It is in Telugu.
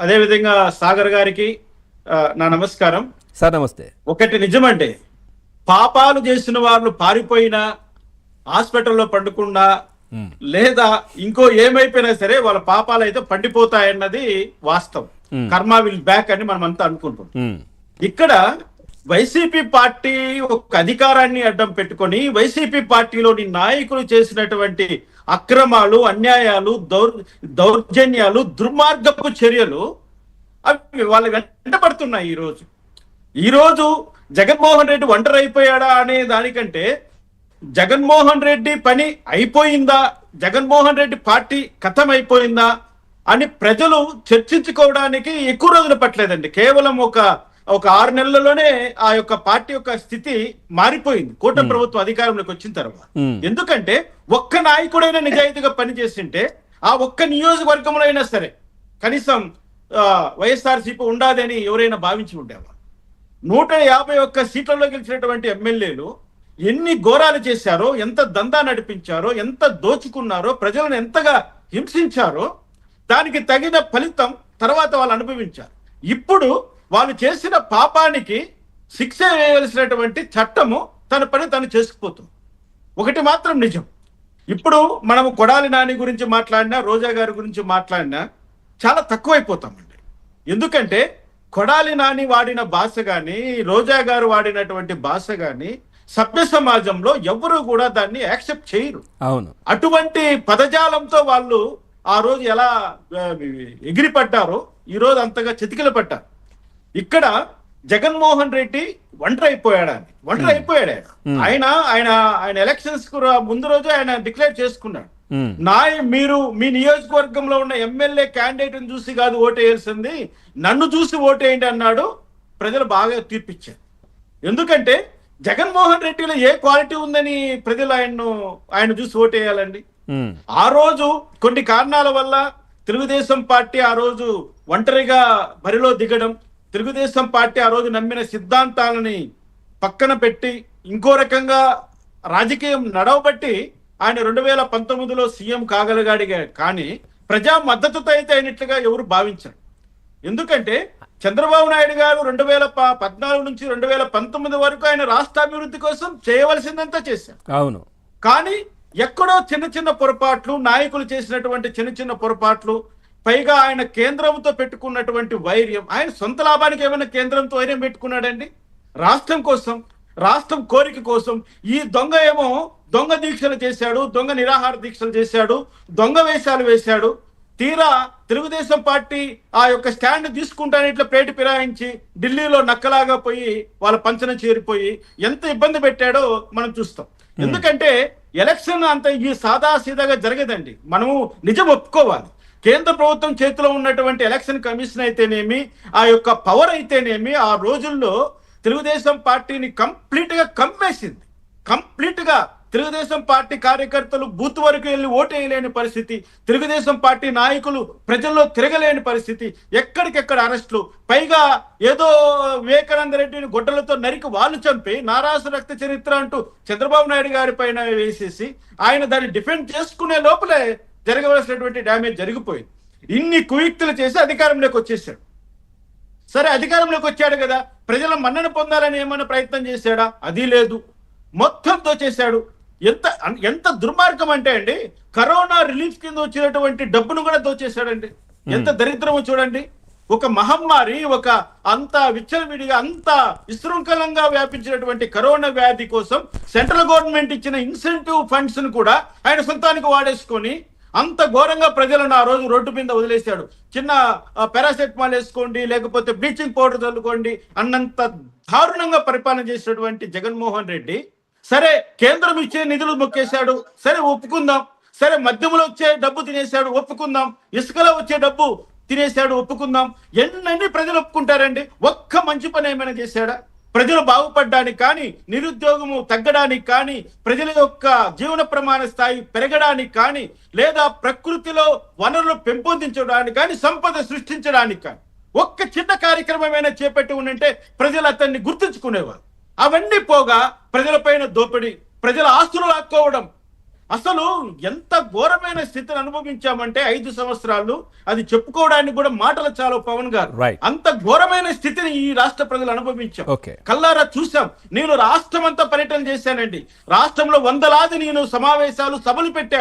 అదేవిధంగా సాగర్ గారికి నా నమస్కారం సార్. నమస్తే. ఒకటి నిజమండి, పాపాలు చేసిన వాళ్ళు పారిపోయినా, హాస్పిటల్లో పండుకున్నా, లేదా ఇంకో ఏమైపోయినా సరే వాళ్ళ పాపాలు అయితే పండిపోతాయన్నది వాస్తవం. కర్మ విల్ బ్యాక్ అని మనం అంతా అనుకుంటున్నాం. ఇక్కడ వైసీపీ పార్టీ ఒక అధికారాన్ని అడ్డం పెట్టుకొని వైసీపీ పార్టీలోని నాయకులు చేసినటువంటి అక్రమాలు, అన్యాయాలు, దౌర్జన్యాలు, దుర్మార్గపు చర్యలు అవి వాళ్ళు వెంటబడుతున్నాయి. ఈరోజు జగన్మోహన్ రెడ్డి ఒంటరి అయిపోయాడా అనే దానికంటే జగన్మోహన్ రెడ్డి పని అయిపోయిందా, జగన్మోహన్ రెడ్డి పార్టీ ఖతం అయిపోయిందా అని ప్రజలు చర్చించుకోవడానికి ఎక్కువ రోజులు పట్టలేదండి. కేవలం ఒక 6 నెలల్లోనే ఆ యొక్క పార్టీ యొక్క స్థితి మారిపోయింది కూటమి ప్రభుత్వం అధికారంలోకి వచ్చిన తర్వాత. ఎందుకంటే ఒక్క నాయకుడైనా నిజాయితీగా పనిచేస్తుంటే ఆ ఒక్క నియోజకవర్గంలో అయినా సరే కనీసం వైఎస్ఆర్సీపీ ఉండాలని ఎవరైనా భావించి ఉండేవారు. 151 సీట్లలో గెలిచినటువంటి ఎమ్మెల్యేలు ఎన్ని ఘోరాలు చేశారో, ఎంత దందా నడిపించారో, ఎంత దోచుకున్నారో, ప్రజలను ఎంతగా హింసించారో దానికి తగిన ఫలితం తర్వాత వాళ్ళు అనుభవించారు. ఇప్పుడు వాళ్ళు చేసిన పాపానికి శిక్ష వేయవలసినటువంటి చట్టము తన పని తను చేసుకుపోతుంది. ఒకటి మాత్రం నిజం, ఇప్పుడు మనము కొడాలి నాని గురించి మాట్లాడినా, రోజా గారి గురించి మాట్లాడినా చాలా తక్కువైపోతామండి. ఎందుకంటే కొడాలి నాని వాడిన భాష కానీ, రోజా గారు వాడినటువంటి భాష కానీ సభ్య సమాజంలో ఎవరు కూడా దాన్ని యాక్సెప్ట్ చేయరు. అవును, అటువంటి పదజాలంతో వాళ్ళు ఆ రోజు ఎలా ఎగిరిపడ్డారో ఈ రోజు అంతగా చితికిల పడ్డారు. ఇక్కడ జగన్మోహన్ రెడ్డి ఒంటరి అయిపోయాడు. ఆయన ఎలక్షన్స్ కు ముందు రోజు ఆయన డిక్లేర్ చేసుకున్నాడు, మీ నియోజకవర్గంలో ఉన్న ఎమ్మెల్యే క్యాండిడేట్ చూసి కాదు ఓటేయాల్సింది, నన్ను చూసి ఓటేయండి అన్నాడు. ప్రజలు బాగా తీర్పిచ్చారు. ఎందుకంటే జగన్మోహన్ రెడ్డిలో ఏ క్వాలిటీ ఉందని ప్రజలు ఆయన చూసి ఓటేయాలండి. ఆ రోజు కొన్ని కారణాల వల్ల తెలుగుదేశం పార్టీ ఆ రోజు ఒంటరిగా బరిలో దిగడం, తెలుగుదేశం పార్టీ ఆ రోజు నమ్మిన సిద్ధాంతాలని పక్కన పెట్టి ఇంకో రకంగా రాజకీయం నడవబట్టి ఆయన 2019లో సీఎం కాగలిగాడిగా. కానీ ప్రజా మద్దతుతో అయితే అయినట్లుగా ఎవరు భావించారు. ఎందుకంటే చంద్రబాబు నాయుడు గారు 2014 నుంచి 2019 వరకు ఆయన రాష్ట్ర అభివృద్ధి కోసం చేయవలసిందంతా చేశారు. అవును, కానీ ఎక్కడో చిన్న పొరపాట్లు, నాయకులు చేసినటువంటి చిన్న పొరపాట్లు, పైగా ఆయన కేంద్రంతో పెట్టుకున్నటువంటి వైర్యం, ఆయన సొంత లాభానికి ఏమైనా కేంద్రంతో వైర్యం పెట్టుకున్నాడండి? రాష్ట్రం కోసం, రాష్ట్రం కోరిక కోసం. ఈ దొంగ ఏమో దొంగ దీక్షలు చేశాడు, దొంగ నిరాహార దీక్షలు చేశాడు, దొంగ వేషాలు వేశాడు. తీరా తెలుగుదేశం పార్టీ ఆ యొక్క స్టాండ్ తీసుకుంటానే ఇట్లా ప్లేటు ఫిరాయించి ఢిల్లీలో నక్కలాగా పోయి వాళ్ళ పంచన చేరిపోయి ఎంత ఇబ్బంది పెట్టాడో మనం చూస్తాం. ఎందుకంటే ఎలక్షన్ అంత ఈ సాదా సీదాగా జరగదండి. మనము నిజం ఒప్పుకోవాలి. కేంద్ర ప్రభుత్వం చేతిలో ఉన్నటువంటి ఎలక్షన్ కమిషన్ అయితేనేమి, ఆ యొక్క పవర్ అయితేనేమి, ఆ రోజుల్లో తెలుగుదేశం పార్టీని కంప్లీట్ గా తెలుగుదేశం పార్టీ కార్యకర్తలు బూత్ వరకు వెళ్ళి ఓటేయలేని పరిస్థితి, తెలుగుదేశం పార్టీ నాయకులు ప్రజల్లో తిరగలేని పరిస్థితి, ఎక్కడికెక్కడ అరెస్టులు, పైగా ఏదో వివేకానంద రెడ్డిని గొడ్డలతో నరికి వాళ్ళు చంపి నారాసు రక్త చరిత్ర అంటూ చంద్రబాబు నాయుడు గారి పైన వేసేసి ఆయన దాన్ని డిఫెండ్ చేసుకునే లోపలే జరగవలసినటువంటి డ్యామేజ్ జరిగిపోయింది. ఇన్ని కుయుక్తులు చేసి అధికారంలోకి వచ్చేసాడు. సరే, అధికారంలోకి వచ్చాడు కదా, ప్రజల మన్నన పొందాలని ఏమైనా ప్రయత్నం చేశాడా? అది లేదు. మొత్తం దోచేశాడు. ఎంత దుర్మార్గం అంటే అండి, కరోనా రిలీఫ్ కింద వచ్చినటువంటి డబ్బును కూడా దోచేశాడండి. ఎంత దరిద్రమో చూడండి. ఒక మహమ్మారి, ఒక అంత విచ్చలవిడిగా, అంత విశృంఖలంగా వ్యాపించినటువంటి కరోనా వ్యాధి కోసం సెంట్రల్ గవర్నమెంట్ ఇచ్చిన ఇన్సెంటివ్ ఫండ్స్ ను కూడా ఆయన సొంతానికి వాడేసుకొని అంత ఘోరంగా ప్రజలను ఆ రోజు రోడ్డు మీద వదిలేశాడు. చిన్న పారాసెటమాల్ వేసుకోండి, లేకపోతే బ్లీచింగ్ పౌడర్ చల్లుకోండి అన్నంత దారుణంగా పరిపాలన చేసినటువంటి జగన్మోహన్ రెడ్డి, సరే కేంద్రం ఇచ్చే నిధులు మొక్కేశాడు, సరే ఒప్పుకుందాం. సరే మద్యంలో వచ్చే డబ్బు తినేశాడు, ఒప్పుకుందాం. ఇసుకలో వచ్చే డబ్బు తినేశాడు, ఒప్పుకుందాం. ఎన్ని ప్రజలు ఒప్పుకుంటారండి? ఒక్క మంచి పని ఏమైనా చేశాడా? ప్రజలు బాగుపడడానికి కానీ, నిరుద్యోగము తగ్గడానికి కానీ, ప్రజల యొక్క జీవన ప్రమాణ స్థాయి పెరగడానికి కానీ, లేదా ప్రకృతిలో వనరులు పెంపొందించడానికి కానీ, సంపద సృష్టించడానికి కానీ ఒక్క చిన్న కార్యక్రమమైనా చేపట్టి ఉంటే ప్రజలు అతన్ని గుర్తుంచుకునేవారు. అవన్నీ పోగా ప్రజలపైన దోపిడీ, ప్రజల ఆస్తులు లాక్కోవడం, అసలు ఎంత ఘోరమైన స్థితిని అనుభవించామంటే 5 సంవత్సరాలు అది చెప్పుకోవడానికి కూడా మాటలు చాలు పవన్ గారు. Right. అంత ఘోరమైన స్థితిని ఈ రాష్ట్ర ప్రజలు అనుభవించాం. Okay. కల్లారా చూసాం. నేను రాష్ట్రం అంతా పర్యటన చేశానండి. రాష్ట్రంలో వందలాది నేను సమావేశాలు సభలు పెట్టాను.